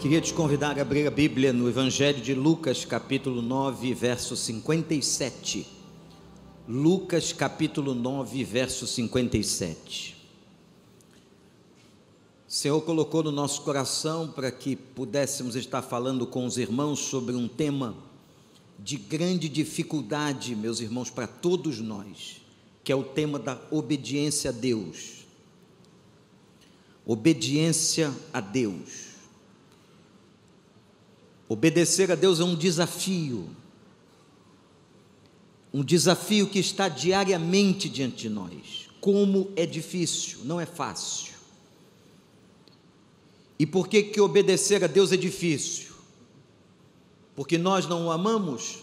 Queria te convidar a abrir a Bíblia no Evangelho de Lucas, capítulo 9, verso 57. Lucas, capítulo 9, verso 57. O Senhor colocou no nosso coração para que pudéssemos estar falando com os irmãos sobre um tema de grande dificuldade, meus irmãos, para todos nós, que é o tema da obediência a Deus. Obediência a Deus. Obedecer a Deus é um desafio que está diariamente diante de nós. Como é difícil, não é fácil. E por que obedecer a Deus é difícil? Porque nós não o amamos?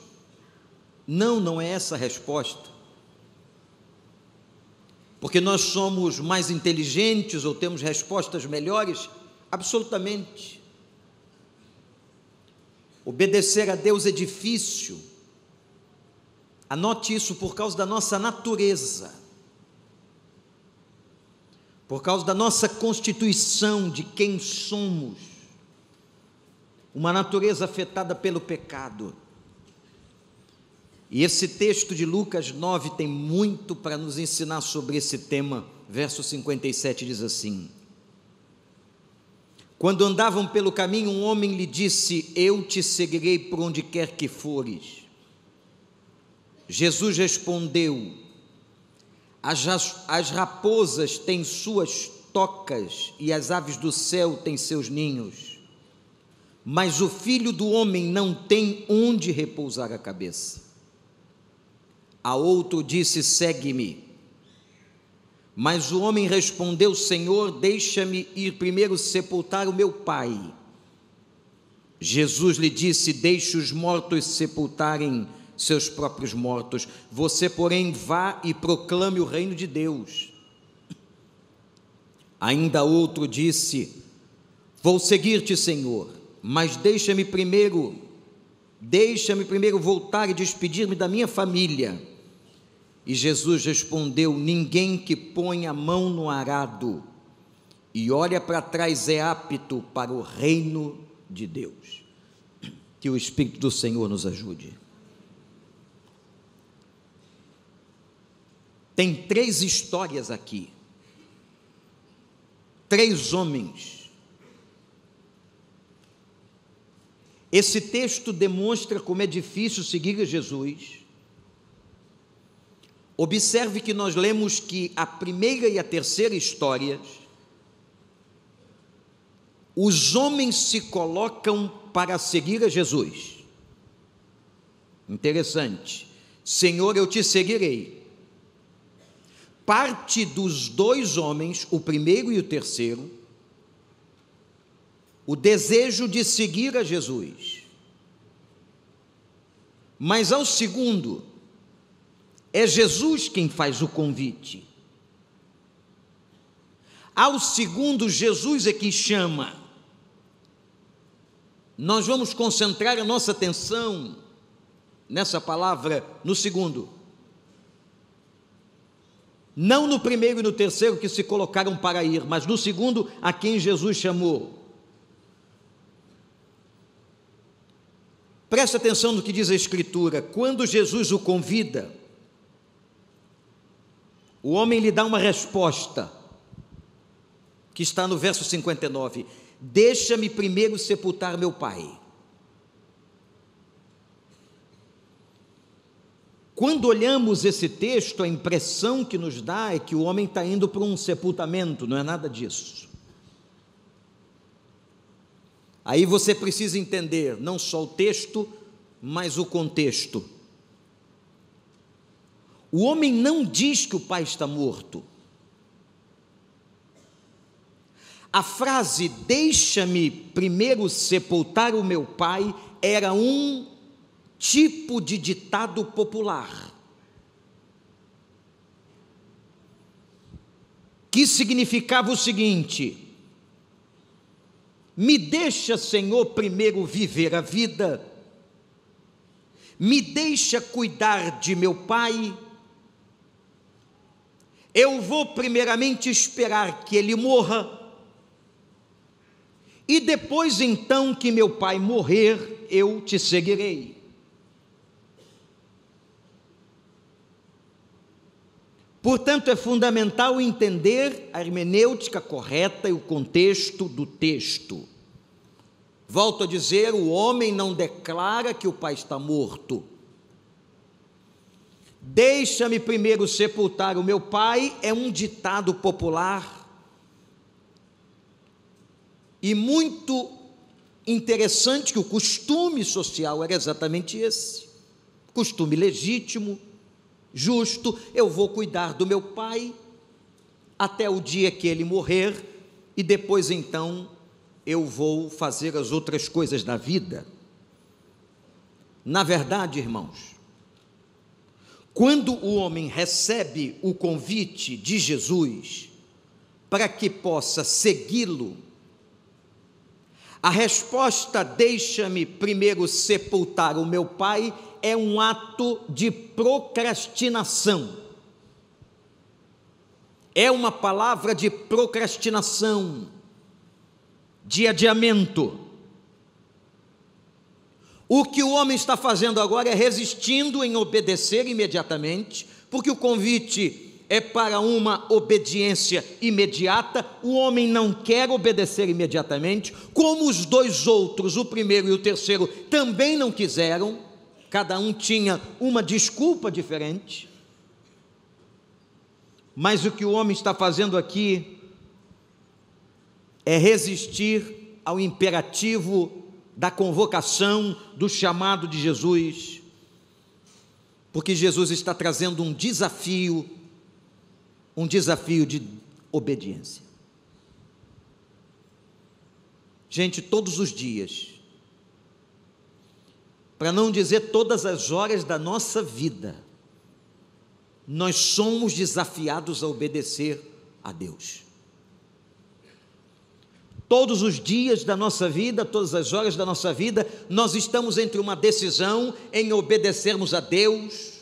Não é essa a resposta. Porque nós somos mais inteligentes ou temos respostas melhores? Absolutamente. Obedecer a Deus é difícil. Anote isso por causa da nossa natureza, por causa da nossa constituição, de quem somos, uma natureza afetada pelo pecado. E esse texto de Lucas 9 tem muito para nos ensinar sobre esse tema. Verso 57 diz assim: quando andavam pelo caminho, um homem lhe disse: eu te seguirei por onde quer que fores. Jesus respondeu: as raposas têm suas tocas e as aves do céu têm seus ninhos, mas o Filho do Homem não tem onde repousar a cabeça. A outro disse: segue-me. Mas o homem respondeu: Senhor, deixa-me ir primeiro sepultar o meu pai. Jesus lhe disse: deixe os mortos sepultarem seus próprios mortos. Você, porém, vá e proclame o reino de Deus. Ainda outro disse: vou seguir-te, Senhor, mas deixa-me primeiro voltar e despedir-me da minha família. E Jesus respondeu: ninguém que põe a mão no arado e olha para trás é apto para o reino de Deus. Que o Espírito do Senhor nos ajude. Tem 3 histórias aqui, 3 homens. Esse texto demonstra como é difícil seguir a Jesus. Observe que nós lemos que a primeira e a terceira histórias, os homens se colocam para seguir a Jesus. Interessante. Senhor, eu te seguirei. Parte dos 2 homens, o primeiro e o terceiro, o desejo de seguir a Jesus. Mas ao segundo, é Jesus quem faz o convite. Ao segundo, Jesus é que chama. Nós vamos concentrar a nossa atenção nessa palavra no segundo. Não no primeiro e no terceiro que se colocaram para ir, mas no segundo a quem Jesus chamou. Preste atenção no que diz a Escritura. Quando Jesus o convida, o homem lhe dá uma resposta, que está no verso 59, deixa-me primeiro sepultar meu pai. Quando olhamos esse texto, a impressão que nos dá é que o homem está indo para um sepultamento, não é nada disso. Aí você precisa entender não só o texto, mas o contexto. O homem não diz que o pai está morto. A frase, deixa-me primeiro sepultar o meu pai, era um tipo de ditado popular, que significava o seguinte: me deixa, Senhor, primeiro viver a vida, me deixa cuidar de meu pai. Eu vou primeiramente esperar que ele morra, e depois então que meu pai morrer, eu te seguirei. Portanto, é fundamental entender a hermenêutica correta e o contexto do texto. Volto a dizer, o homem não declara que o pai está morto. Deixa-me primeiro sepultar o meu pai é um ditado popular e muito interessante, que o costume social era exatamente esse, costume legítimo, justo. Eu vou cuidar do meu pai até o dia que ele morrer e depois então eu vou fazer as outras coisas da vida. Na verdade, irmãos, quando o homem recebe o convite de Jesus para que possa segui-lo, a resposta, deixa-me primeiro sepultar o meu pai, é um ato de procrastinação. É uma palavra de procrastinação, de adiamento. O que o homem está fazendo agora é resistindo em obedecer imediatamente, porque o convite é para uma obediência imediata. O homem não quer obedecer imediatamente, como os dois outros, o primeiro e o terceiro, também não quiseram. Cada um tinha uma desculpa diferente. Mas o que o homem está fazendo aqui é resistir ao imperativo da convocação, do chamado de Jesus, porque Jesus está trazendo um desafio de obediência. Gente, todos os dias, para não dizer todas as horas da nossa vida, nós somos desafiados a obedecer a Deus. Todos os dias da nossa vida, todas as horas da nossa vida, nós estamos entre uma decisão em obedecermos a Deus,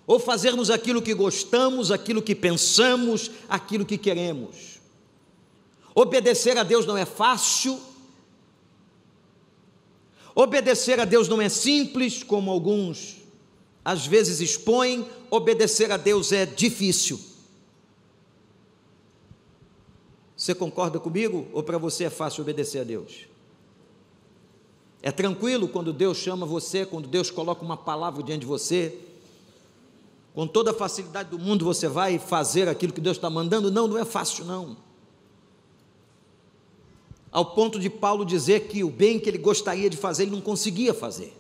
ou fazermos aquilo que gostamos, aquilo que pensamos, aquilo que queremos. Obedecer a Deus não é fácil, obedecer a Deus não é simples, como alguns às vezes expõem. Obedecer a Deus é difícil. Você concorda comigo? Ou para você é fácil obedecer a Deus? É tranquilo quando Deus chama você, quando Deus coloca uma palavra diante de você, com toda a facilidade do mundo você vai fazer aquilo que Deus está mandando? Não, não é fácil não. Ao ponto de Paulo dizer que o bem que ele gostaria de fazer, ele não conseguia fazer.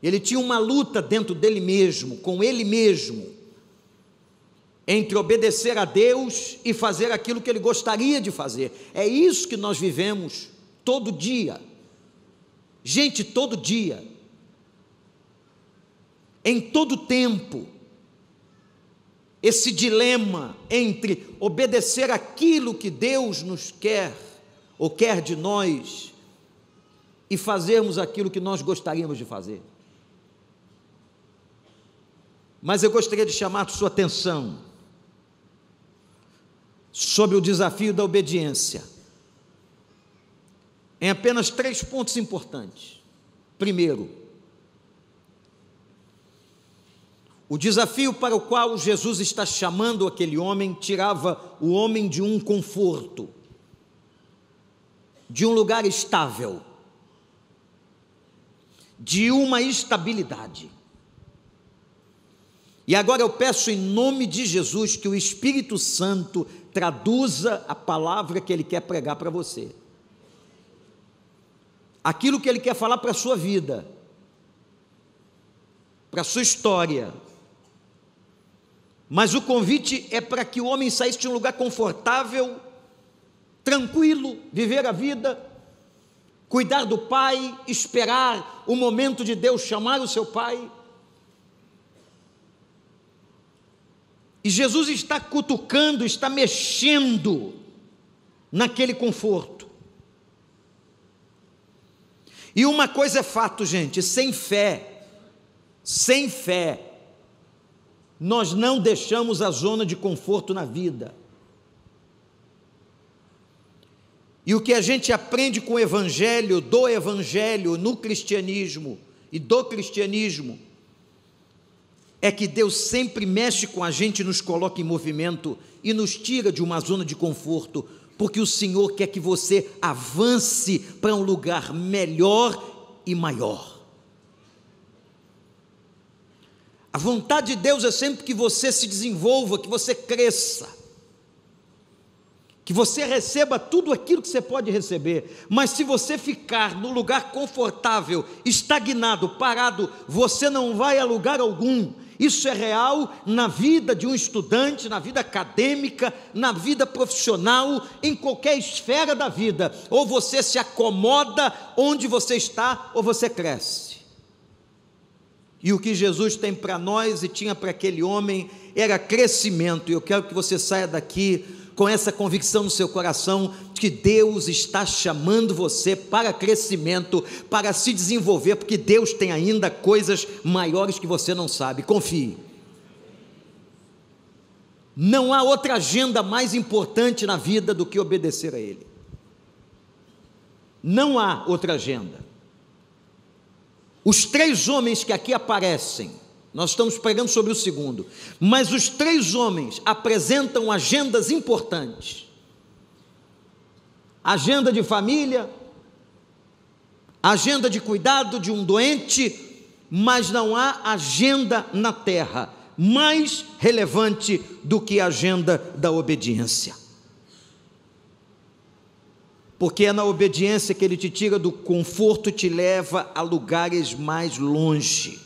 Ele tinha uma luta dentro dele mesmo, com ele mesmo, entre obedecer a Deus e fazer aquilo que ele gostaria de fazer. É isso que nós vivemos todo dia. Gente, todo dia. Em todo tempo. Esse dilema entre obedecer aquilo que Deus nos quer, ou quer de nós, e fazermos aquilo que nós gostaríamos de fazer. Mas eu gostaria de chamar a sua atenção sobre o desafio da obediência, em apenas 3 pontos importantes. Primeiro, o desafio para o qual Jesus está chamando aquele homem tirava o homem de um conforto, de um lugar estável, de uma estabilidade. E agora eu peço em nome de Jesus que o Espírito Santo traduza a palavra que Ele quer pregar para você, aquilo que Ele quer falar para a sua vida, para a sua história. Mas o convite é para que o homem saísse de um lugar confortável, tranquilo, viver a vida, cuidar do pai, esperar o momento de Deus chamar o seu pai. E Jesus está cutucando, está mexendo naquele conforto. E uma coisa é fato, gente, sem fé, nós não deixamos a zona de conforto na vida. E o que a gente aprende com o Evangelho, do Evangelho, no cristianismo e do cristianismo, é que Deus sempre mexe com a gente, nos coloca em movimento e nos tira de uma zona de conforto, porque o Senhor quer que você avance para um lugar melhor e maior. A vontade de Deus é sempre que você se desenvolva, que você cresça, que você receba tudo aquilo que você pode receber. Mas se você ficar no lugar confortável, estagnado, parado, você não vai a lugar algum. Isso é real na vida de um estudante, na vida acadêmica, na vida profissional, em qualquer esfera da vida. Ou você se acomoda onde você está, ou você cresce. E o que Jesus tem para nós e tinha para aquele homem era crescimento. E eu quero que você saia daqui com essa convicção no seu coração, de que Deus está chamando você para crescimento, para se desenvolver, porque Deus tem ainda coisas maiores que você não sabe. Confie. Não há outra agenda mais importante na vida do que obedecer a Ele. Não há outra agenda. Os 3 homens que aqui aparecem, nós estamos pregando sobre o segundo, mas os 3 homens apresentam agendas importantes. Agenda de família, agenda de cuidado de um doente, mas não há agenda na terra mais relevante do que a agenda da obediência. Porque é na obediência que Ele te tira do conforto e te leva a lugares mais longe.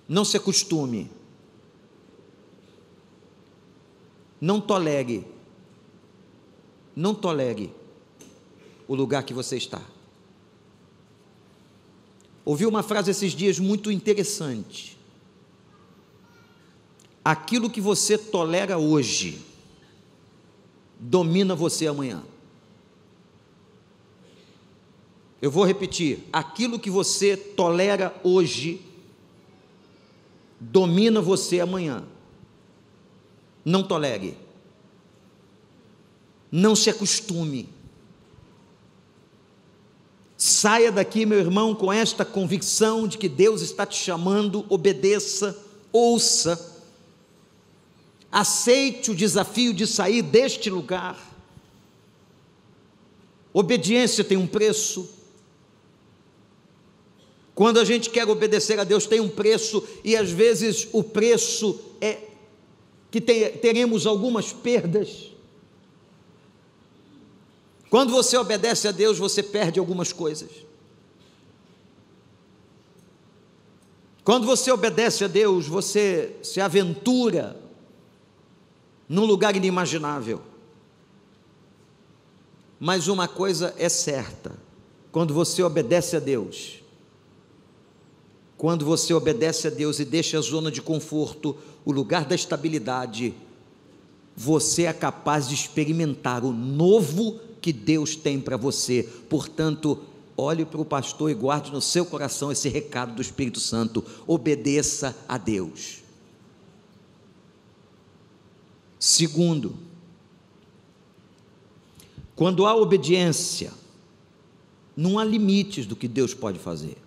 Não se acostume, não tolere o lugar que você está. Ouvi uma frase esses dias muito interessante: aquilo que você tolera hoje, domina você amanhã. Eu vou repetir: aquilo que você tolera hoje, domina você amanhã. Não tolere, não se acostume. Saia daqui, meu irmão, com esta convicção de que Deus está te chamando. Obedeça, ouça, aceite o desafio de sair deste lugar. Obediência tem um preço. Quando a gente quer obedecer a Deus, tem um preço, e às vezes o preço é que teremos algumas perdas. Quando você obedece a Deus, você perde algumas coisas. Quando você obedece a Deus, você se aventura num lugar inimaginável. Mas uma coisa é certa: quando você obedece a Deus, e deixa a zona de conforto, o lugar da estabilidade, você é capaz de experimentar o novo que Deus tem para você. Portanto, olhe para o pastor e guarde no seu coração esse recado do Espírito Santo: obedeça a Deus. Segundo, quando há obediência, não há limites do que Deus pode fazer.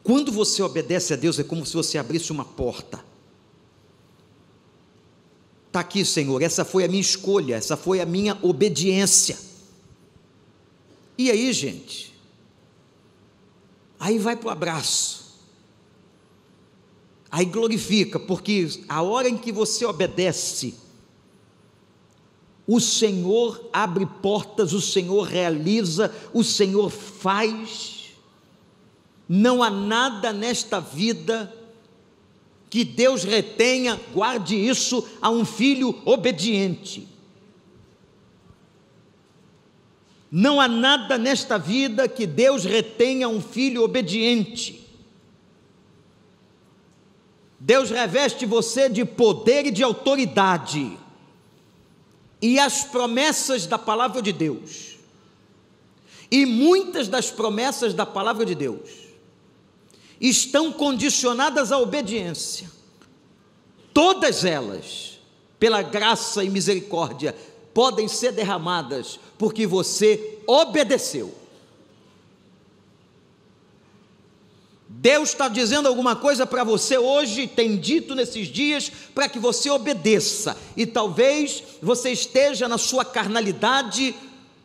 Quando você obedece a Deus, é como se você abrisse uma porta. Está aqui, Senhor, essa foi a minha escolha, essa foi a minha obediência. E aí, gente? Aí vai para o abraço. Aí glorifica, porque a hora em que você obedece, o Senhor abre portas, o Senhor realiza, o Senhor faz. Não há nada nesta vida que Deus retenha, guarde isso, a um filho obediente. Não há nada nesta vida que Deus retenha um filho obediente. Deus reveste você de poder e de autoridade, e as promessas da palavra de Deus, e muitas das promessas da palavra de Deus, estão condicionadas à obediência. Todas elas pela graça e misericórdia, podem ser derramadas, porque você obedeceu. Deus está dizendo alguma coisa para você hoje, tem dito nesses dias, para que você obedeça, e talvez você esteja na sua carnalidade,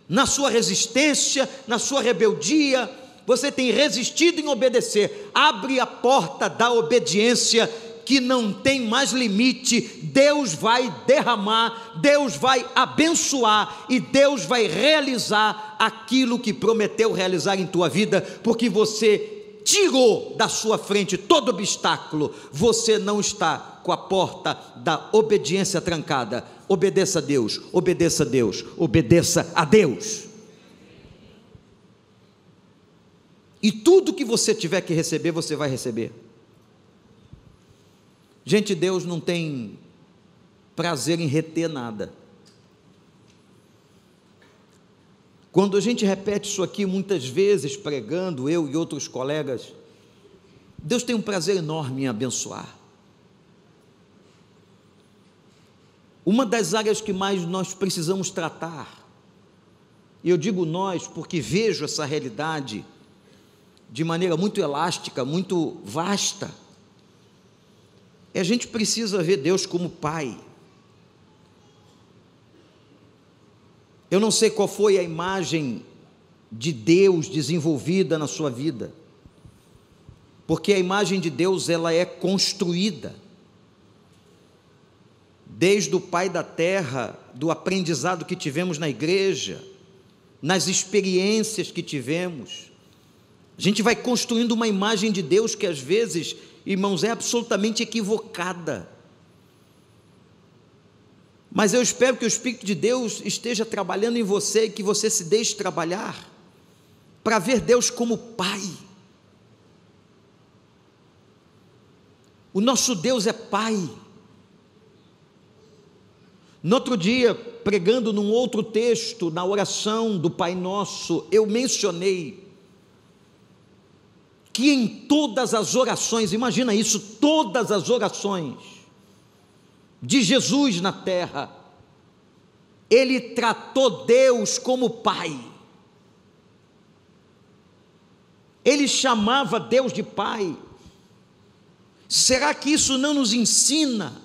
na sua resistência, na sua rebeldia, você tem resistido em obedecer. Abre a porta da obediência, que não tem mais limite. Deus vai derramar, Deus vai abençoar, e Deus vai realizar aquilo que prometeu realizar em tua vida, porque você tirou da sua frente todo obstáculo. Você não está com a porta da obediência trancada. Obedeça a Deus, obedeça a Deus, obedeça a Deus. E tudo que você tiver que receber, você vai receber. Gente, Deus não tem prazer em reter nada. Quando a gente repete isso aqui muitas vezes, pregando, eu e outros colegas, Deus tem um prazer enorme em abençoar. Uma das áreas que mais nós precisamos tratar, e eu digo nós porque vejo essa realidade de maneira muito elástica, muito vasta, a gente precisa ver Deus como Pai. Eu não sei qual foi a imagem de Deus desenvolvida na sua vida, porque a imagem de Deus, ela é construída, desde o Pai da terra, do aprendizado que tivemos na igreja, nas experiências que tivemos, a gente vai construindo uma imagem de Deus que às vezes, irmãos, é absolutamente equivocada. Mas eu espero que o Espírito de Deus esteja trabalhando em você, e que você se deixe trabalhar, para ver Deus como Pai. O nosso Deus é Pai. No outro dia, pregando num outro texto, na oração do Pai Nosso, eu mencionei que em todas as orações, imagina isso, todas as orações de Jesus na terra, ele tratou Deus como Pai, ele chamava Deus de Pai. Será que isso não nos ensina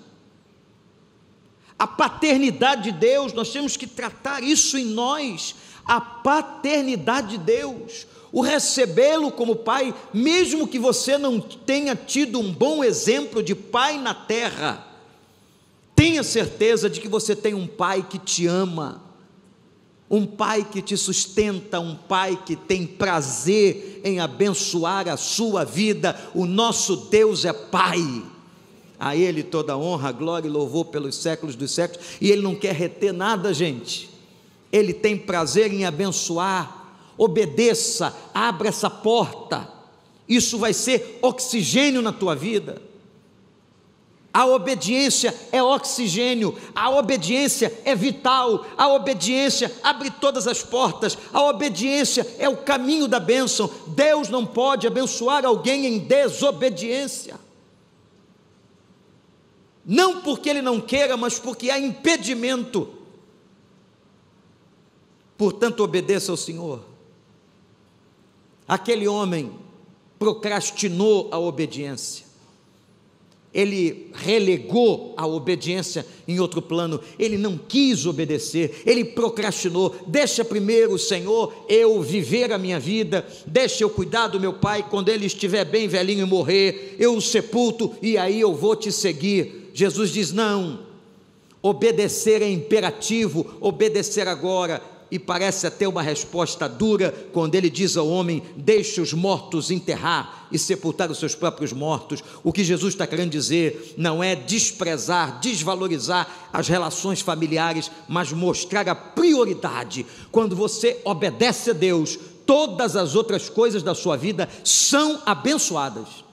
a paternidade de Deus? Nós temos que tratar isso em nós, a paternidade de Deus, o recebê-lo como Pai, mesmo que você não tenha tido um bom exemplo de pai na terra, tenha certeza de que você tem um Pai que te ama, um Pai que te sustenta, um Pai que tem prazer em abençoar a sua vida. O nosso Deus é Pai, a Ele toda honra, glória e louvor pelos séculos dos séculos, e Ele não quer reter nada, gente, Ele tem prazer em abençoar. Obedeça, abra essa porta, isso vai ser oxigênio na tua vida. A obediência é oxigênio, a obediência é vital, a obediência abre todas as portas, a obediência é o caminho da bênção. Deus não pode abençoar alguém em desobediência, não porque Ele não queira, mas porque há impedimento. Portanto, obedeça ao Senhor. Aquele homem procrastinou a obediência, ele relegou a obediência em outro plano, ele não quis obedecer, ele procrastinou. Deixa primeiro, Senhor, eu viver a minha vida, deixa eu cuidar do meu pai, quando ele estiver bem velhinho e morrer, eu o sepulto, e aí eu vou te seguir. Jesus diz: não, obedecer é imperativo, obedecer agora. E parece até uma resposta dura, quando ele diz ao homem: deixe os mortos enterrar e sepultar os seus próprios mortos. O que Jesus está querendo dizer não é desprezar, desvalorizar as relações familiares, mas mostrar a prioridade. Quando você obedece a Deus, todas as outras coisas da sua vida são abençoadas.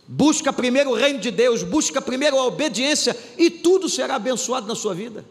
Busca primeiro o reino de Deus, busca primeiro a obediência, e tudo será abençoado na sua vida.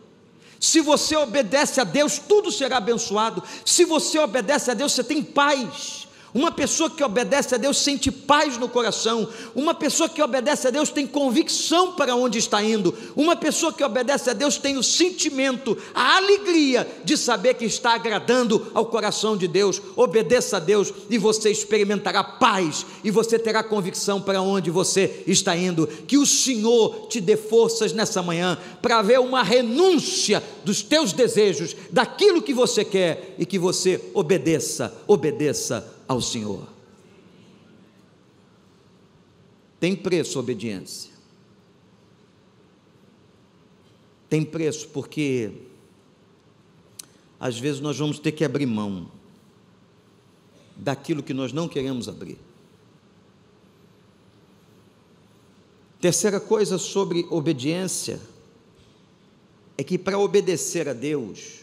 Se você obedece a Deus, tudo será abençoado. Se você obedece a Deus, você tem paz. Uma pessoa que obedece a Deus sente paz no coração. Uma pessoa que obedece a Deus tem convicção para onde está indo. Uma pessoa que obedece a Deus tem o sentimento, a alegria de saber que está agradando ao coração de Deus. Obedeça a Deus e você experimentará paz e você terá convicção para onde você está indo. Que o Senhor te dê forças nessa manhã para haver uma renúncia dos teus desejos, daquilo que você quer, e que você obedeça ao Senhor. Tem preço a obediência. Tem preço, porque às vezes nós vamos ter que abrir mão daquilo que nós não queremos abrir. Terceira coisa sobre obediência é que, para obedecer a Deus,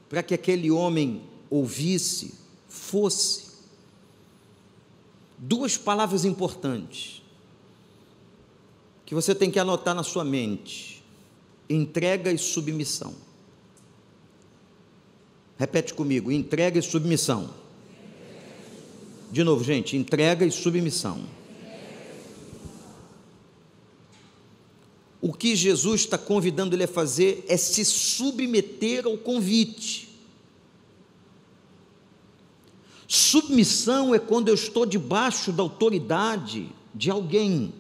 para que aquele homem ouvisse, fosse, duas palavras importantes que você tem que anotar na sua mente: entrega e submissão. Repete comigo: entrega e submissão. De novo, gente: entrega e submissão. O que Jesus está convidando ele a fazer é se submeter ao convite. Submissão é quando eu estou debaixo da autoridade de alguém.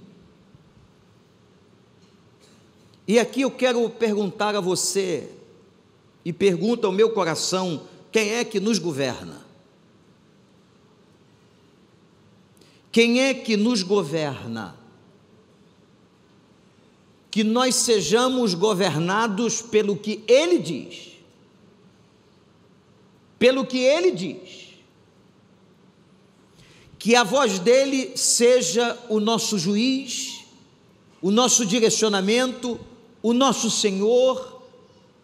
E aqui eu quero perguntar a você, e pergunto ao meu coração: quem é que nos governa? Quem é que nos governa? Que nós sejamos governados pelo que Ele diz. Pelo que Ele diz. Que a voz dEle seja o nosso juiz, o nosso direcionamento, o nosso Senhor,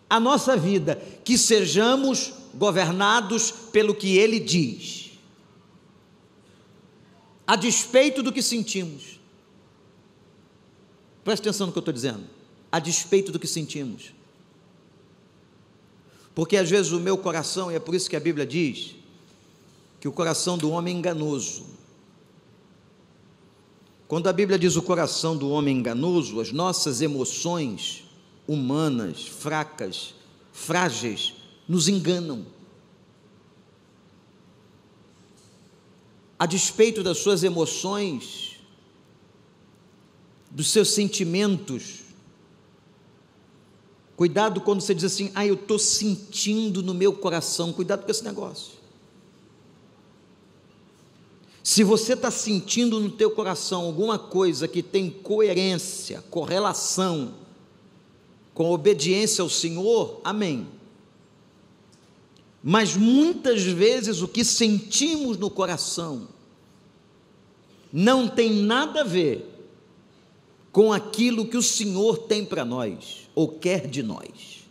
a nossa vida. Que sejamos governados pelo que Ele diz, a despeito do que sentimos. Preste atenção no que eu estou dizendo. A despeito do que sentimos. Porque às vezes o meu coração, e é por isso que a Bíblia diz que o coração do homem é enganoso. Quando a Bíblia diz o coração do homem é enganoso, as nossas emoções humanas, fracas, frágeis, nos enganam. A despeito das suas emoções, dos seus sentimentos. Cuidado quando você diz assim: eu estou sentindo no meu coração. Cuidado com esse negócio. Se você está sentindo no teu coração alguma coisa que tem coerência, correlação com a obediência ao Senhor, amém. Mas muitas vezes o que sentimos no coração não tem nada a ver com aquilo que o Senhor tem para nós, ou quer de nós.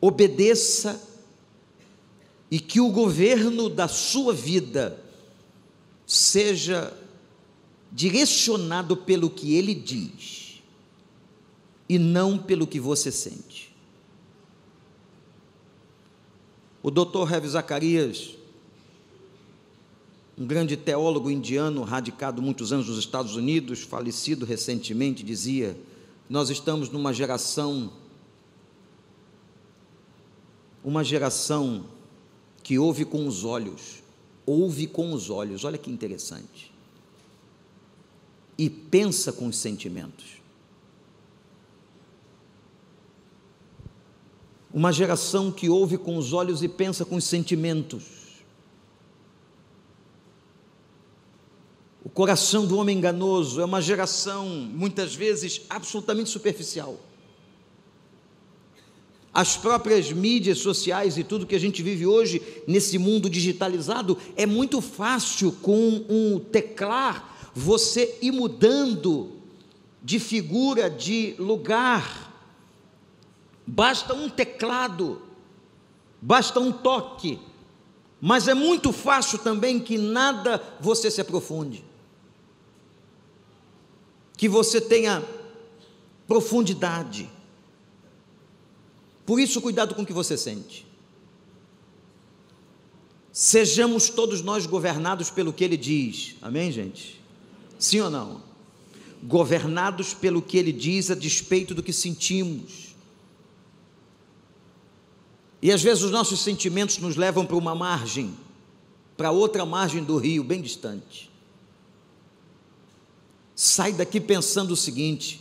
Obedeça, e que o governo da sua vida seja direcionado pelo que Ele diz, e não pelo que você sente. O Dr. Ravi Zacharias, um grande teólogo indiano, radicado muitos anos nos Estados Unidos, falecido recentemente, dizia: nós estamos numa geração que ouve com os olhos, olha que interessante, e pensa com os sentimentos. Uma geração que ouve com os olhos e pensa com os sentimentos. O coração do homem enganoso é uma geração, muitas vezes, absolutamente superficial. As próprias mídias sociais e tudo que a gente vive hoje, nesse mundo digitalizado, é muito fácil, com um teclar, você ir mudando de figura, de lugar. Basta um teclado, basta um toque, mas é muito fácil também que nada você se aprofunde, que você tenha profundidade. Por isso, cuidado com o que você sente. Sejamos todos nós governados pelo que Ele diz, amém, gente? Sim ou não? Governados pelo que Ele diz a despeito do que sentimos. E às vezes os nossos sentimentos nos levam para uma margem, para outra margem do rio, bem distante. Sai daqui pensando o seguinte: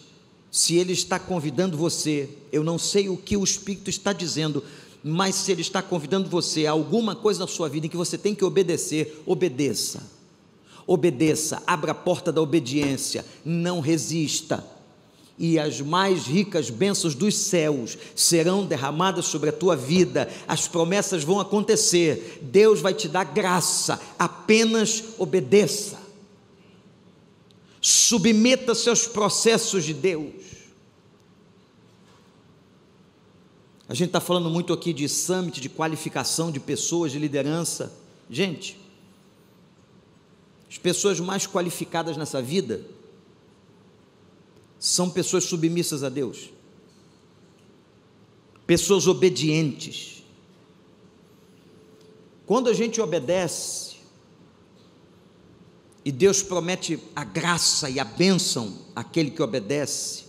se Ele está convidando você, eu não sei o que o Espírito está dizendo, mas se Ele está convidando você a alguma coisa na sua vida em que você tem que obedecer, obedeça. Obedeça, abra a porta da obediência, não resista, e as mais ricas bênçãos dos céus serão derramadas sobre a tua vida, as promessas vão acontecer, Deus vai te dar graça, apenas obedeça, submeta-se aos processos de Deus. A gente está falando muito aqui de summit, de qualificação de pessoas, de liderança. Gente, as pessoas mais qualificadas nessa vida são pessoas submissas a Deus, pessoas obedientes. Quando a gente obedece, e Deus promete a graça e a bênção àquele que obedece,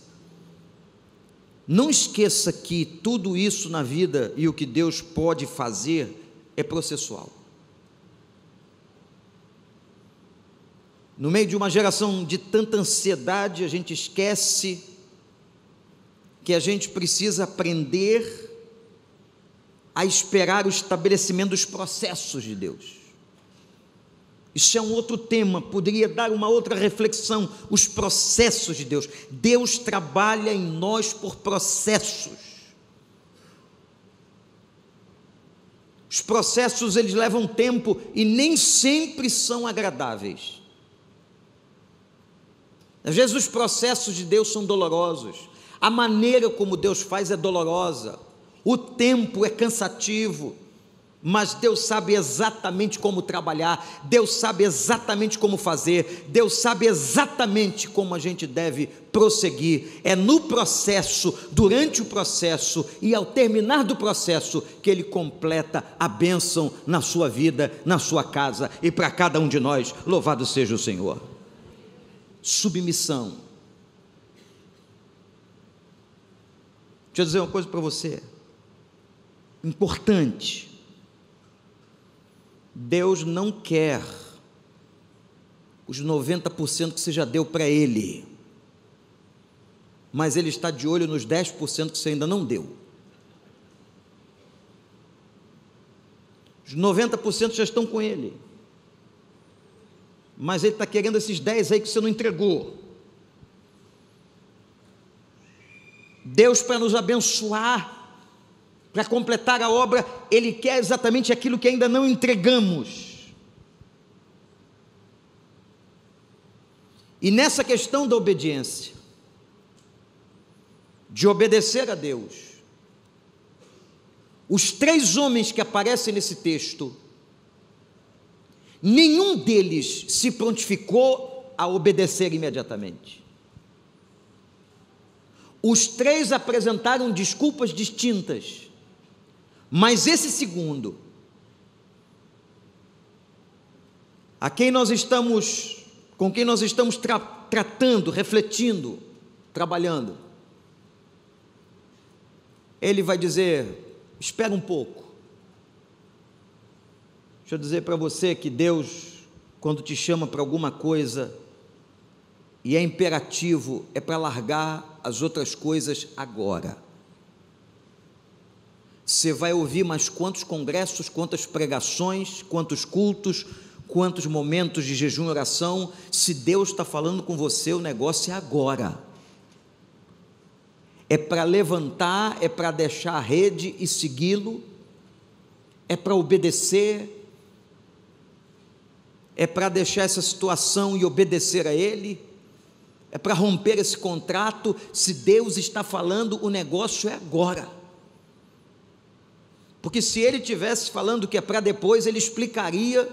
não esqueça que tudo isso na vida e o que Deus pode fazer é processual. No meio de uma geração de tanta ansiedade, a gente esquece que a gente precisa aprender a esperar o estabelecimento dos processos de Deus. Isso é um outro tema, poderia dar uma outra reflexão, os processos de Deus. Deus trabalha em nós por processos. Os processos, eles levam tempo e nem sempre são agradáveis. Às vezes os processos de Deus são dolorosos, a maneira como Deus faz é dolorosa, o tempo é cansativo, mas Deus sabe exatamente como trabalhar, Deus sabe exatamente como fazer, Deus sabe exatamente como a gente deve prosseguir. É no processo, durante o processo e ao terminar do processo que Ele completa a bênção na sua vida, na sua casa e para cada um de nós. Louvado seja o Senhor. Submissão. Deixa eu dizer uma coisa para você, importante. Deus não quer os 90% que você já deu para Ele, mas Ele está de olho nos 10% que você ainda não deu. Os 90% já estão com Ele, mas Ele está querendo esses 10 aí que você não entregou. Deus, para nos abençoar, para completar a obra, Ele quer exatamente aquilo que ainda não entregamos. E nessa questão da obediência, de obedecer a Deus, os 3 homens que aparecem nesse texto, nenhum deles se prontificou a obedecer imediatamente. Os 3 apresentaram desculpas distintas, mas esse segundo, com quem nós estamos tratando, refletindo, trabalhando, ele vai dizer: espera um pouco. Deixa eu dizer para você que Deus, quando te chama para alguma coisa, e é imperativo, é para largar as outras coisas agora. Você vai ouvir mais quantos congressos, quantas pregações, quantos cultos, quantos momentos de jejum e oração. Se Deus está falando com você, o negócio é agora. É para levantar, é para deixar a rede e segui-lo, é para obedecer, é para deixar essa situação e obedecer a Ele, é para romper esse contrato. Se Deus está falando, o negócio é agora. Porque se Ele estivesse falando que é para depois, Ele explicaria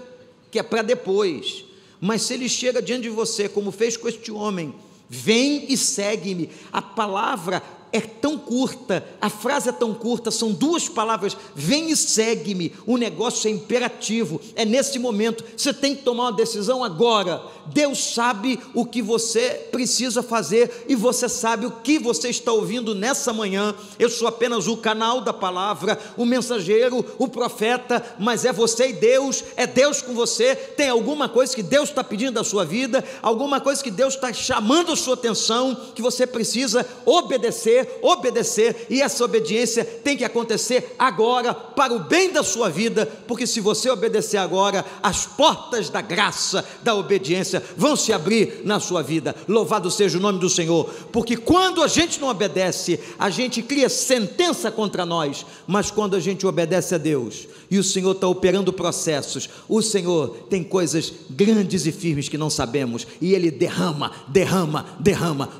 que é para depois. Mas se Ele chega diante de você, como fez com este homem: vem e segue-me. A palavra é tão curta, a frase é tão curta, são 2 palavras, vem e segue-me. O negócio é imperativo, é nesse momento, você tem que tomar uma decisão agora. Deus sabe o que você precisa fazer, e você sabe o que você está ouvindo nessa manhã. Eu sou apenas o canal da palavra, o mensageiro, o profeta, mas é você e Deus, é Deus com você. Tem alguma coisa que Deus está pedindo da sua vida, alguma coisa que Deus está chamando a sua atenção, que você precisa obedecer, e essa obediência tem que acontecer agora, para o bem da sua vida, porque se você obedecer agora, as portas da graça, da obediência vão se abrir na sua vida. Louvado seja o nome do Senhor, porque quando a gente não obedece, a gente cria sentença contra nós, mas quando a gente obedece a Deus, e o Senhor está operando processos, o Senhor tem coisas grandes e firmes que não sabemos, e Ele derrama,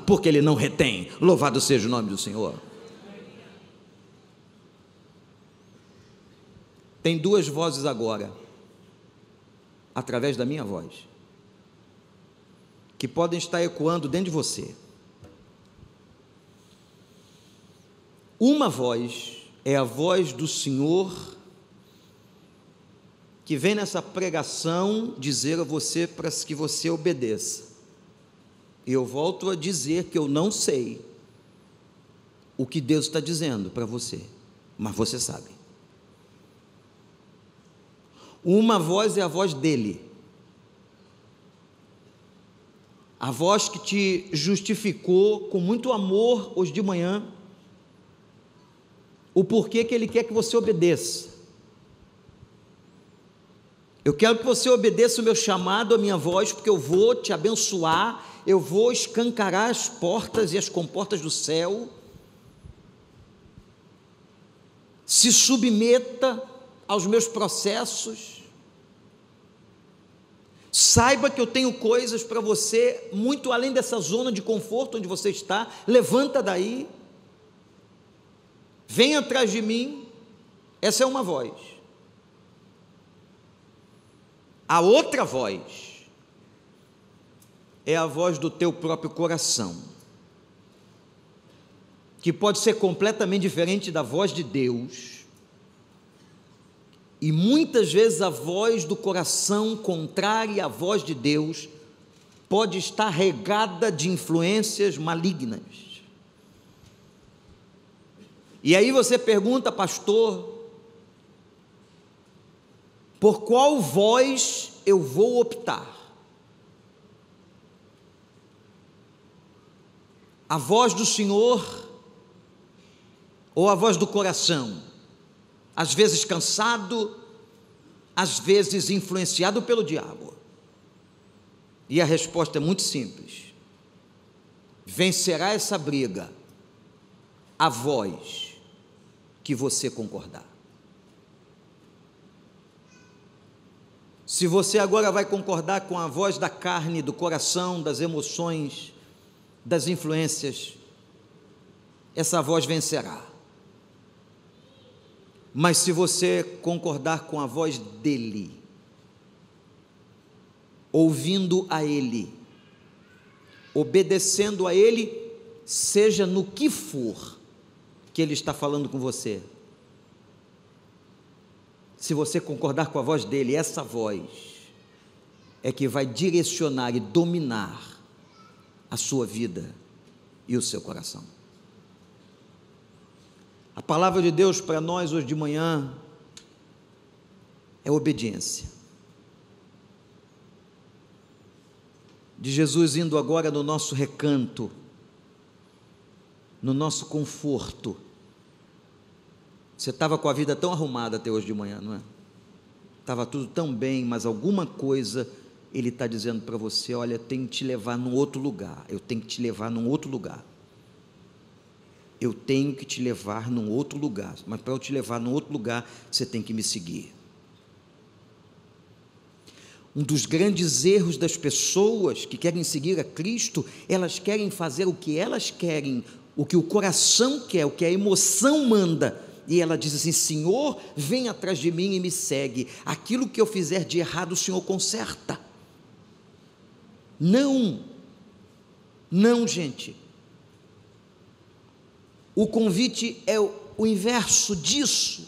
porque Ele não retém. Louvado seja o nome do Senhor. Tem 2 vozes agora, através da minha voz, que podem estar ecoando dentro de você. Uma voz é a voz do Senhor, que vem nessa pregação dizer a você para que você obedeça. E eu volto a dizer que eu não sei o que Deus está dizendo para você, mas você sabe. Uma voz é a voz dele, a voz que te justificou com muito amor hoje de manhã, o porquê que Ele quer que você obedeça. Eu quero que você obedeça o meu chamado, a minha voz, porque eu vou te abençoar, eu vou escancarar as portas e as comportas do céu. Se submeta aos meus processos, saiba que eu tenho coisas para você, muito além dessa zona de conforto onde você está. Levanta daí, vem atrás de mim. Essa é uma voz. A outra voz é a voz do teu próprio coração, que pode ser completamente diferente da voz de Deus, e muitas vezes a voz do coração contrária à voz de Deus pode estar regada de influências malignas. E aí você pergunta: pastor, por qual voz eu vou optar? A voz do Senhor ou a voz do coração? Às vezes cansado, às vezes influenciado pelo diabo. E a resposta é muito simples: vencerá essa briga a voz que você concordar. Se você agora vai concordar com a voz da carne, do coração, das emoções, das influências, essa voz vencerá. Mas se você concordar com a voz dele, ouvindo a ele, obedecendo a ele, seja no que for que ele está falando com você, se você concordar com a voz dele, essa voz é que vai direcionar e dominar a sua vida e o seu coração. A palavra de Deus para nós hoje de manhã é obediência. De Jesus indo agora no nosso recanto, no nosso conforto. Você estava com a vida tão arrumada até hoje de manhã, não é? Estava tudo tão bem, mas alguma coisa Ele está dizendo para você: olha, eu tenho que te levar num outro lugar, eu tenho que te levar num outro lugar. Eu tenho que te levar num outro lugar, mas para eu te levar num outro lugar, você tem que me seguir. Um dos grandes erros das pessoas que querem seguir a Cristo, elas querem fazer o que elas querem, o que o coração quer, o que a emoção manda, e ela diz assim: Senhor, vem atrás de mim e me segue, aquilo que eu fizer de errado, o Senhor conserta. Não, gente, O convite é o inverso disso.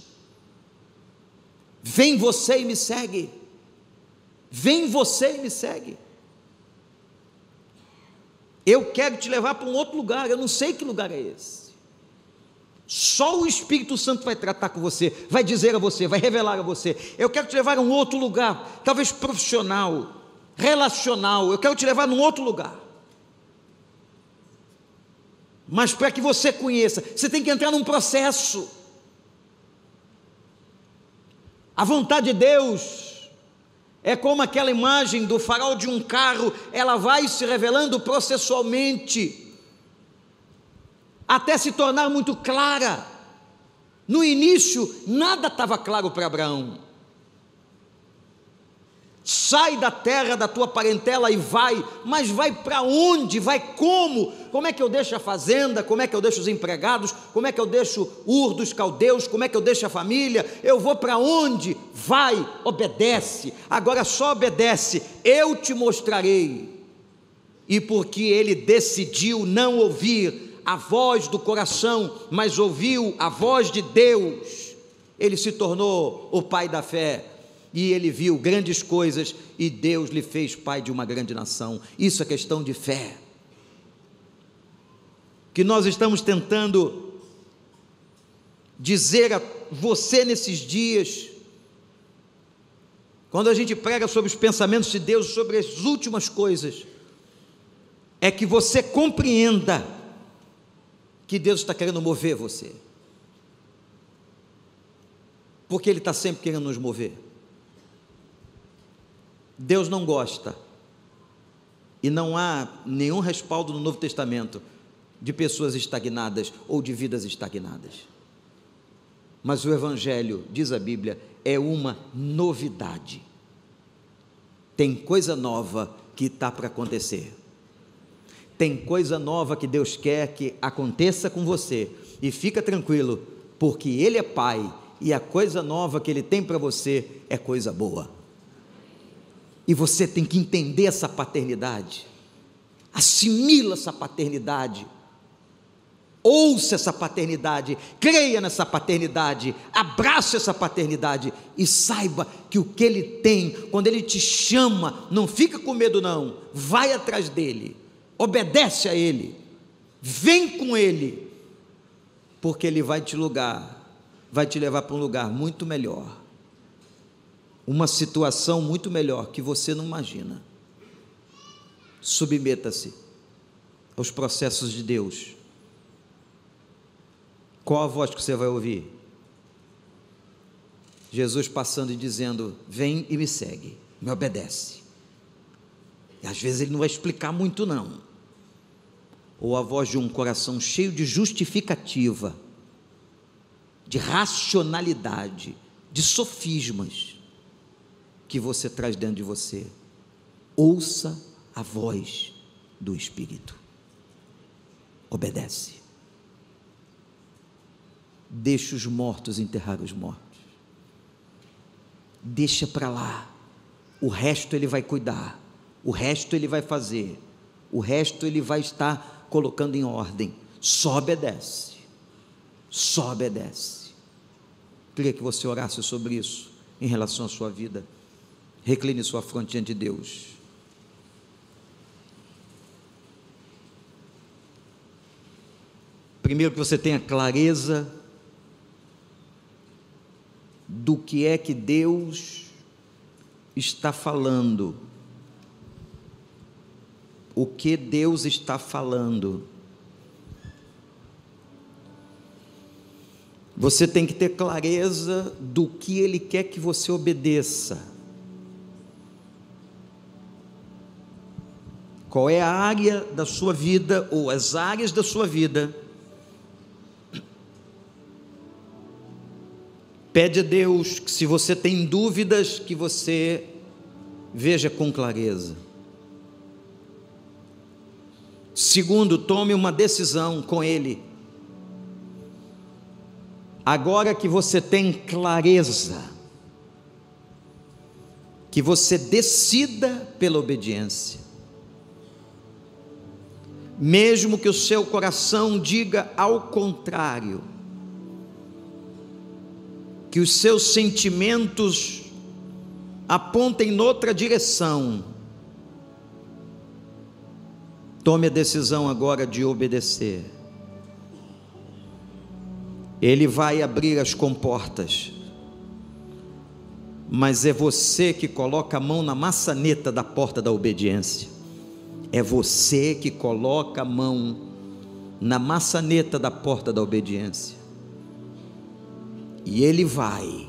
Vem você e me segue. Vem você e me segue. Eu quero te levar para um outro lugar, eu não sei que lugar é esse. Só o Espírito Santo vai tratar com você, vai dizer a você, vai revelar a você. Eu quero te levar a um outro lugar, talvez profissional, relacional, eu quero te levar num outro lugar. Mas para que você conheça, você tem que entrar num processo. A vontade de Deus é como aquela imagem do farol de um carro, ela vai se revelando processualmente, até se tornar muito clara. No início, nada estava claro para Abraão. Sai da terra da tua parentela e vai, mas vai para onde? Vai como? Como é que eu deixo a fazenda? Como é que eu deixo os empregados? Como é que eu deixo Ur dos caldeus? Como é que eu deixo a família? Eu vou para onde? Vai, obedece. Agora só obedece, eu te mostrarei. E porque ele decidiu não ouvir a voz do coração, mas ouviu a voz de Deus, ele se tornou o pai da fé. E ele viu grandes coisas e Deus lhe fez pai de uma grande nação. Isso é questão de fé. Que nós estamos tentando dizer a você nesses dias, quando a gente prega sobre os pensamentos de Deus, sobre as últimas coisas, é que você compreenda que Deus está querendo mover você, porque Ele está sempre querendo nos mover. Deus não gosta, e não há nenhum respaldo no Novo Testamento de pessoas estagnadas ou de vidas estagnadas. Mas o Evangelho, diz a Bíblia, é uma novidade. Tem coisa nova que está para acontecer. Tem coisa nova que Deus quer que aconteça com você. E fica tranquilo, porque Ele é Pai, e a coisa nova que Ele tem para você é coisa boa. E você tem que entender essa paternidade, assimila essa paternidade, ouça essa paternidade, creia nessa paternidade, abrace essa paternidade e saiba que o que Ele tem, quando Ele te chama, não fica com medo não, vai atrás dEle, obedece a Ele, vem com Ele, porque Ele vai te levar para um lugar muito melhor, uma situação muito melhor que você não imagina. Submeta-se aos processos de Deus. Qual a voz que você vai ouvir? Jesus passando e dizendo: vem e me segue, me obedece. E às vezes Ele não vai explicar muito não. Ou a voz de um coração cheio de justificativa, de racionalidade, de sofismas, que você traz dentro de você. Ouça a voz do Espírito, obedece. Deixa os mortos enterrar os mortos, deixa para lá, o resto Ele vai cuidar, o resto Ele vai fazer, o resto Ele vai estar colocando em ordem. Só obedece, só obedece. Queria que você orasse sobre isso em relação à sua vida. Recline sua fronte diante de Deus. Primeiro, que você tenha clareza do que é que Deus está falando. O que Deus está falando. Você tem que ter clareza do que Ele quer que você obedeça. Qual é a área da sua vida, ou as áreas da sua vida? Pede a Deus que, se você tem dúvidas, que você veja com clareza. Segundo, tome uma decisão com Ele. Agora que você tem clareza, que você decida pela obediência. mesmo que o seu coração diga ao contrário, que os seus sentimentos apontem noutra direção, tome a decisão agora de obedecer. Ele vai abrir as comportas, mas é você que coloca a mão na maçaneta da porta da obediência. É você que coloca a mão na maçaneta da porta da obediência. E Ele vai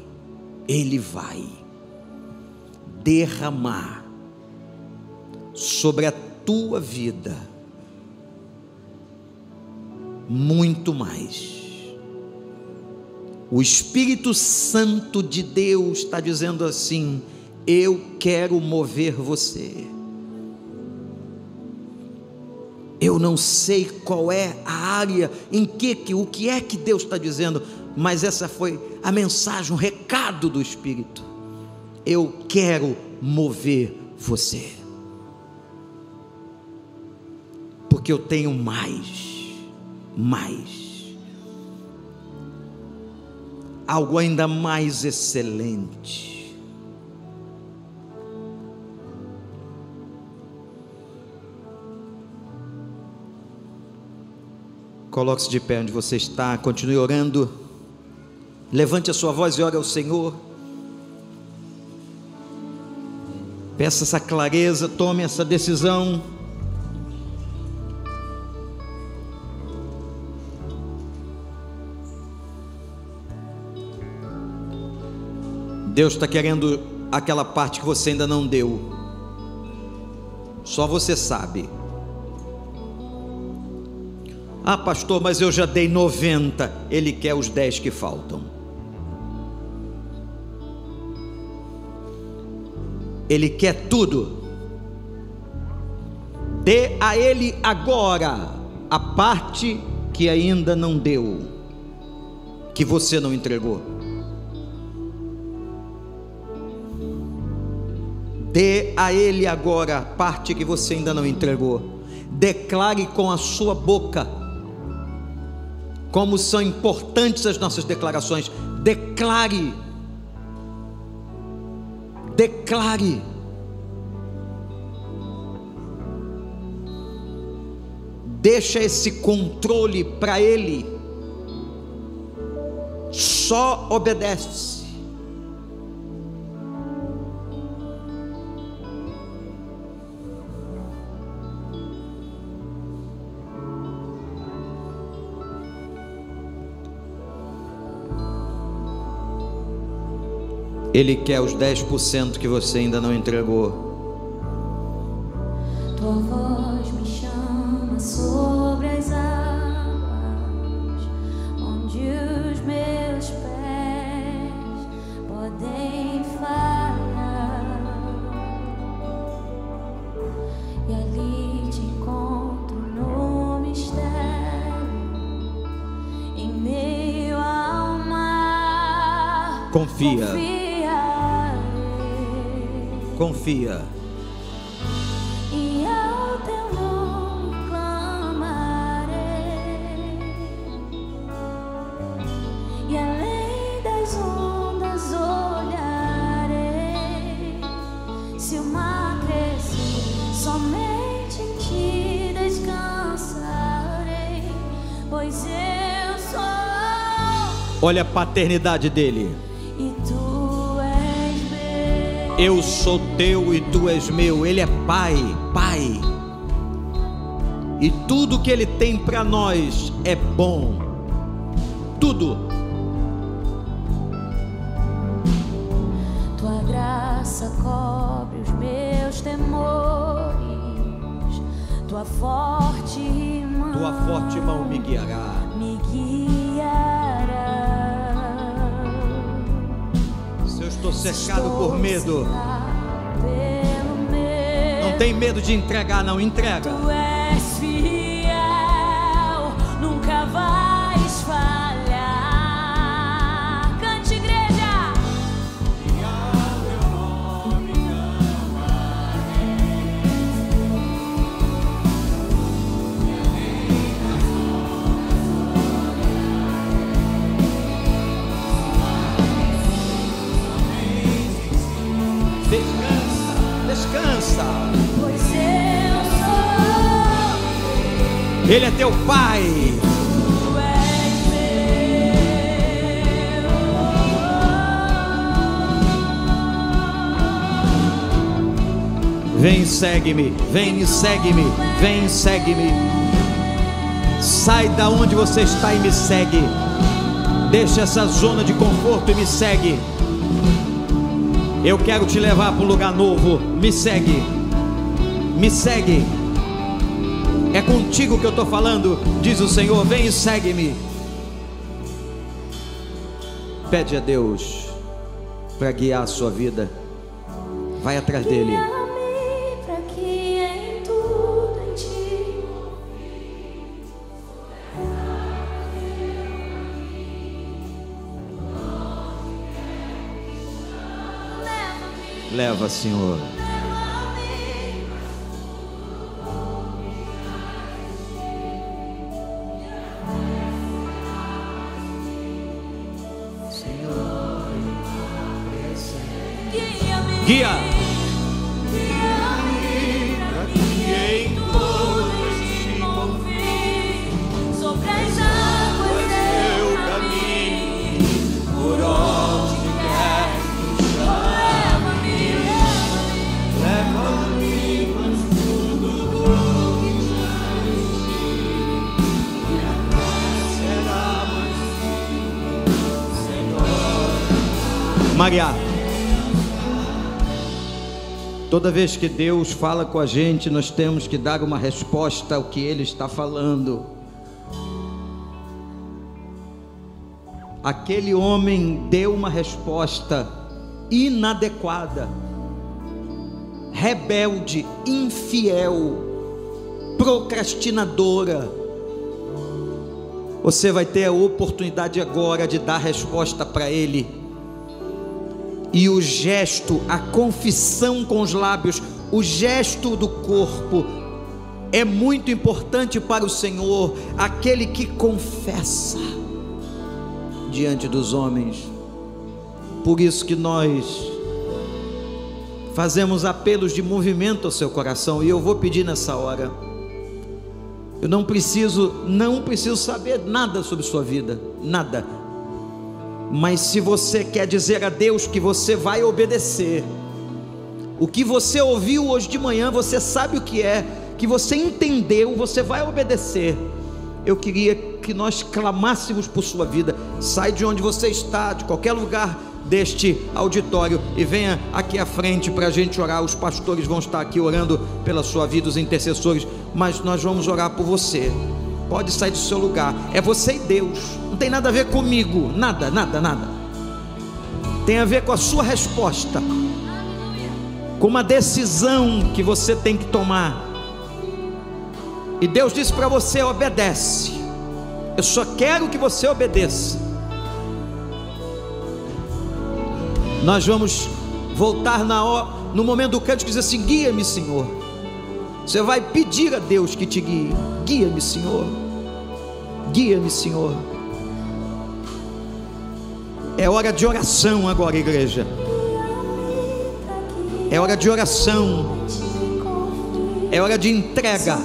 derramar sobre a tua vida muito mais. O Espírito Santo de Deus está dizendo assim: eu quero mover você. Eu não sei qual é a área, o que é que Deus está dizendo, mas essa foi a mensagem, um recado do Espírito. Eu quero mover você, porque eu tenho mais, algo ainda mais excelente. Coloque-se de pé onde você está, continue orando, levante a sua voz e ore ao Senhor, peça essa clareza, tome essa decisão. Deus está querendo aquela parte que você ainda não deu, só você sabe. Ah, pastor, mas eu já dei 90. Ele quer os 10 que faltam. Ele quer tudo. Dê a Ele agora a parte que ainda não deu, que você não entregou. Dê a Ele agora a parte que você ainda não entregou. Declare com a sua boca. Como são importantes as nossas declarações. Declare. Deixa esse controle para Ele. Só obedece. Ele quer os 10% que você ainda não entregou. Tua voz me chama sobre as águas, onde os meus pés podem falhar, e ali te encontro no mistério, em meio ao mar. Confia. E ao teu nome clamarei, e além das ondas olharei. Se o mar crescer, somente em ti descansarei, pois eu sou. Olha a paternidade dele. E tu eu sou teu e tu és meu. Ele é pai. E tudo que Ele tem para nós é bom. Tudo. Tua graça cobre os meus temores. Tua forte mão me guiará. Se eu estou cercado por medo, não tem medo de entregar, não entrega. Tu és fiel, nunca vais falhar. Cante, igreja. E ao teu nome clamarei, Ele é teu Pai. Vem, segue-me, vem e segue-me, vem e segue-me. Sai da onde você está e me segue. Deixa essa zona de conforto e me segue. Eu quero te levar para um lugar novo. Me segue, me segue. É contigo que eu estou falando, diz o Senhor. Vem e segue-me. Pede a Deus para guiar a sua vida. Vai atrás dele. Leva, Senhor. Guia. Sobre as águas eu caminho, por onde quer que leva-me, mas tudo do que já existe, e será mais Senhor. Maria, toda vez que Deus fala com a gente, nós temos que dar uma resposta ao que Ele está falando. Aquele homem deu uma resposta inadequada, rebelde, infiel, procrastinadora. Você vai ter a oportunidade agora de dar resposta para Ele. E o gesto, a confissão com os lábios, o gesto do corpo é muito importante para o Senhor. Aquele que confessa diante dos homens. Por isso que nós fazemos apelos de movimento ao seu coração. E eu vou pedir nessa hora. Eu não preciso saber nada sobre sua vida, nada. Mas se você quer dizer a Deus que você vai obedecer, o que você ouviu hoje de manhã, você sabe o que é, que você entendeu, você vai obedecer. Eu queria que nós clamássemos por sua vida. Sai de onde você está, de qualquer lugar deste auditório, e venha aqui à frente para a gente orar. Os pastores vão estar aqui orando pela sua vida, os intercessores, mas nós vamos orar por você. Pode sair do seu lugar. É você e Deus. Não tem nada a ver comigo. Nada, nada, nada. Tem a ver com a sua resposta, com uma decisão que você tem que tomar. E Deus disse para você: obedece. Eu só quero que você obedeça. Nós vamos voltar no momento do cântico e dizer assim: guia-me, Senhor. Você vai pedir a Deus que te guie. Guia-me, Senhor. Guia-me, Senhor. É hora de oração agora, igreja. É hora de oração. É hora de entrega.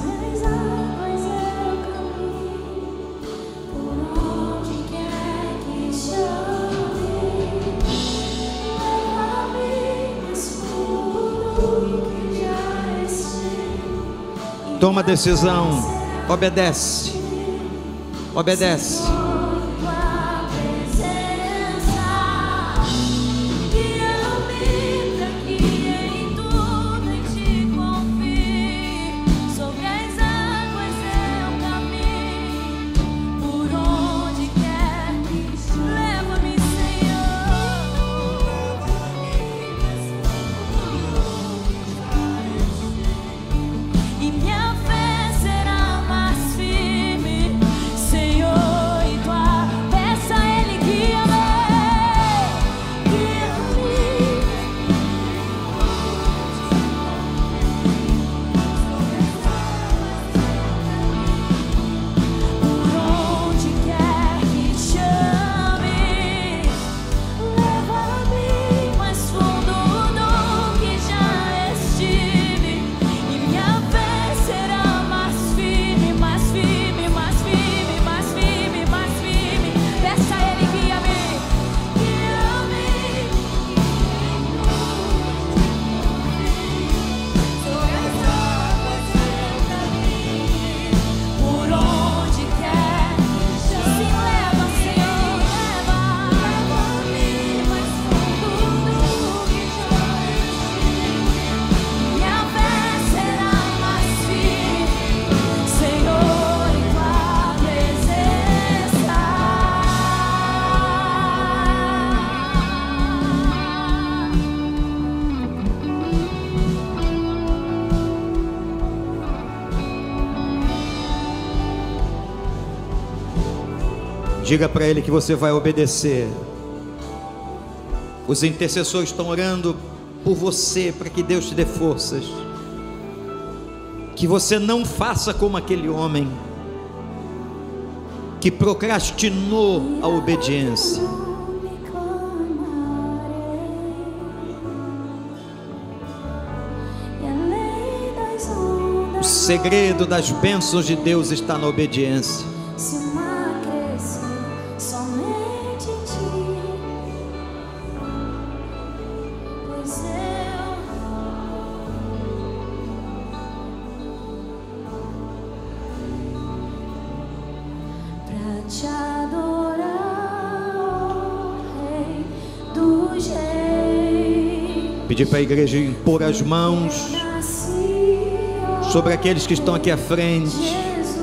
Toma decisão, obedece, obedece. E minha fé será mais firme, Senhor. Diga para Ele que você vai obedecer. Os intercessores estão orando por você, para que Deus te dê forças. Que você não faça como aquele homem que procrastinou a obediência. O segredo das bênçãos de Deus está na obediência. Se o mar crescer somente em ti, pois pra te adorar, ó Rei dos Reis. Pedir para a igreja impor as mãos sobre aqueles que estão aqui à frente. Jesus,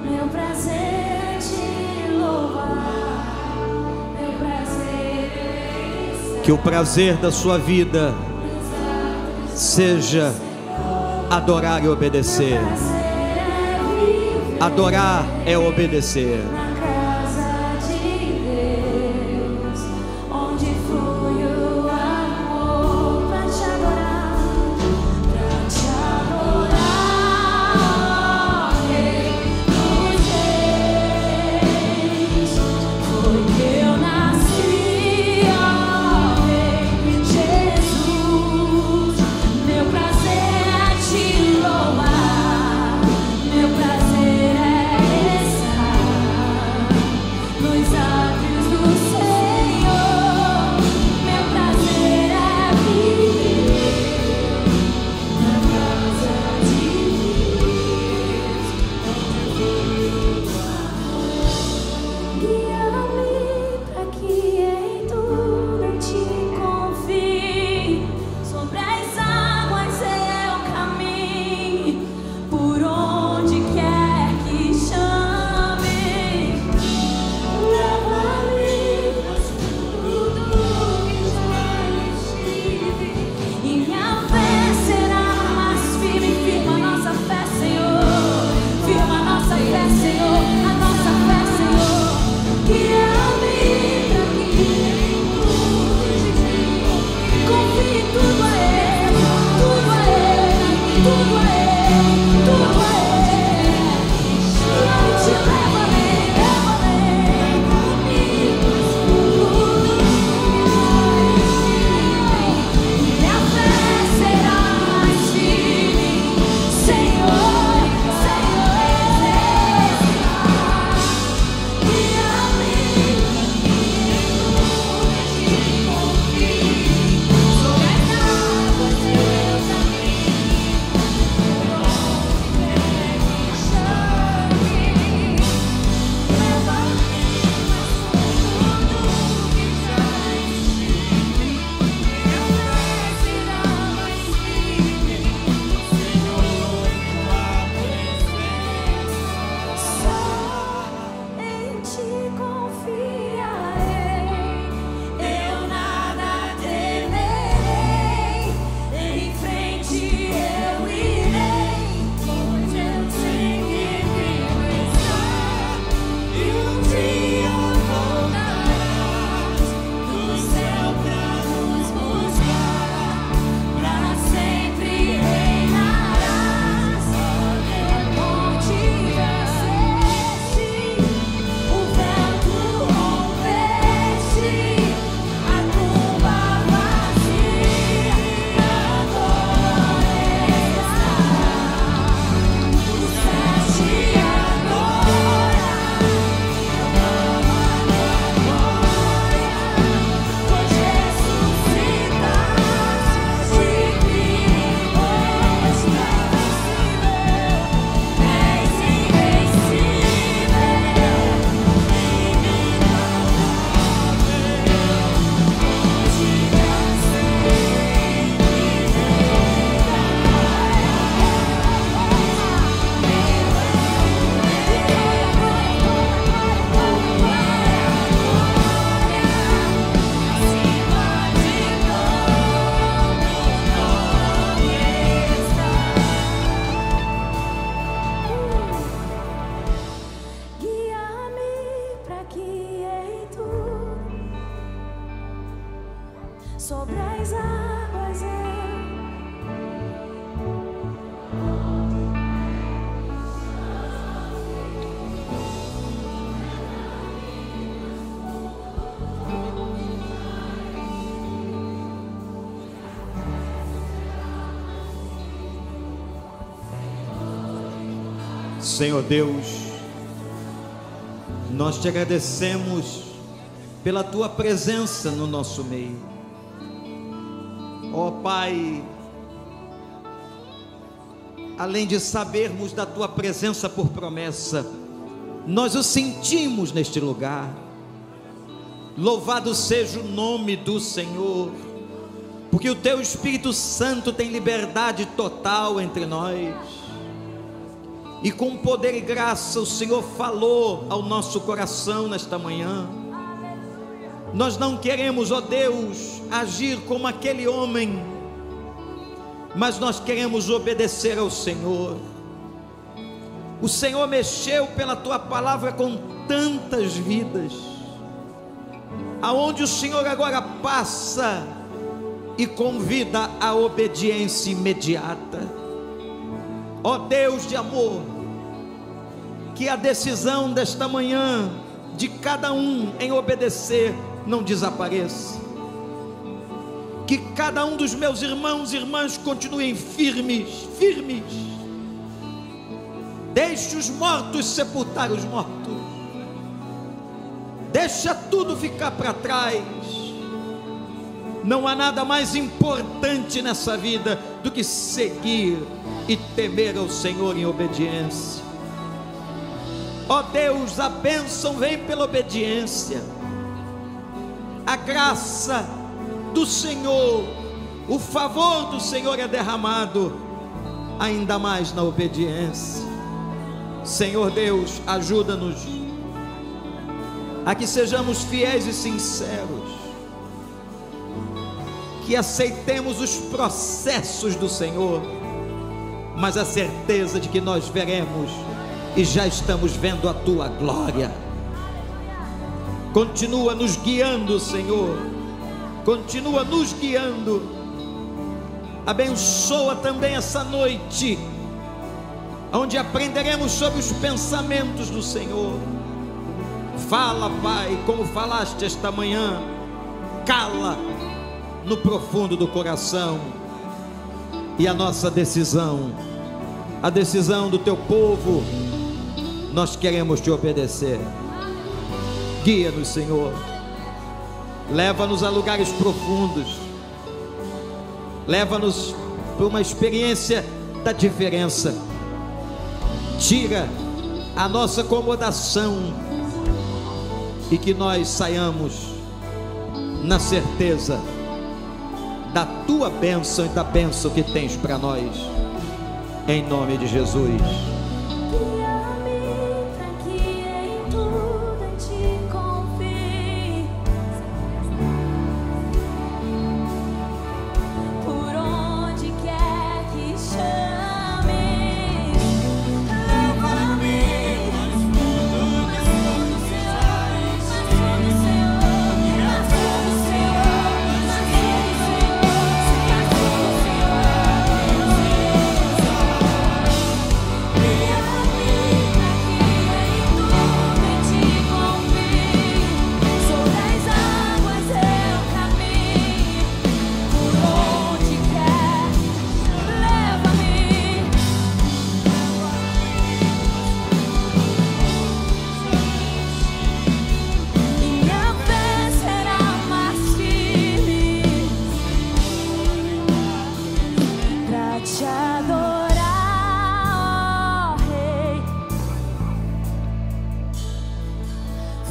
meu prazer é te louvar, meu prazer é estar. Que o prazer da sua vida seja adorar e obedecer. Adorar é obedecer. Na casa de Deus, onde flui o amor, pra te adorar, Rei dos Reis. Foi que eu nasci, ó Rei Jesus. Meu prazer é te louvar, meu prazer é estar aqui em tudo, sobre as águas Senhor Deus, nós te agradecemos pela tua presença no nosso meio. Ó Pai, além de sabermos da tua presença por promessa, nós o sentimos neste lugar. Louvado seja o nome do Senhor, porque o teu Espírito Santo tem liberdade total entre nós. E com poder e graça o Senhor falou ao nosso coração nesta manhã. Nós não queremos, ó Deus, agir como aquele homem, mas nós queremos obedecer ao Senhor. O Senhor mexeu pela tua palavra com tantas vidas, aonde o Senhor agora passa e convida a obediência imediata. Ó Deus de amor, que a decisão desta manhã de cada um em obedecer não desapareça, que cada um dos meus irmãos e irmãs continuem firmes, deixe os mortos sepultar os mortos, deixa tudo ficar para trás. Não há nada mais importante nessa vida do que seguir e temer ao Senhor em obediência. Ó Deus, a bênção vem pela obediência, a graça do Senhor, o favor do Senhor é derramado ainda mais na obediência. Senhor Deus, ajuda-nos a que sejamos fiéis e sinceros, que aceitemos os processos do Senhor, mas a certeza de que nós veremos e já estamos vendo a tua glória. Continua nos guiando, Senhor, continua nos guiando. Abençoa também essa noite, onde aprenderemos sobre os pensamentos do Senhor. Fala, Pai, como falaste esta manhã, cala no profundo do coração. E a nossa decisão, a decisão do teu povo, nós queremos te obedecer. Guia-nos, Senhor, leva-nos a lugares profundos, leva-nos para uma experiência da diferença. Tira a nossa acomodação e que nós saiamos na certeza da tua bênção e da bênção que tens para nós, em nome de Jesus.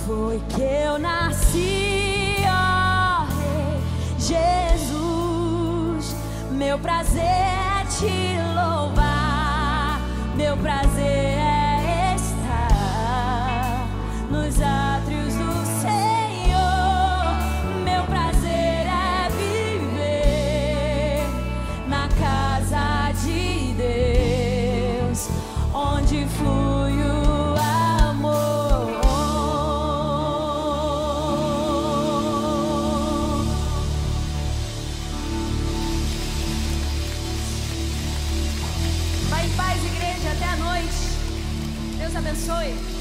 Foi que eu nasci, ó Rei Jesus. Meu prazer é te louvar, meu prazer é estar nos átrios do Senhor. Meu prazer é viver na casa de Deus, onde flui o amor. abençoe.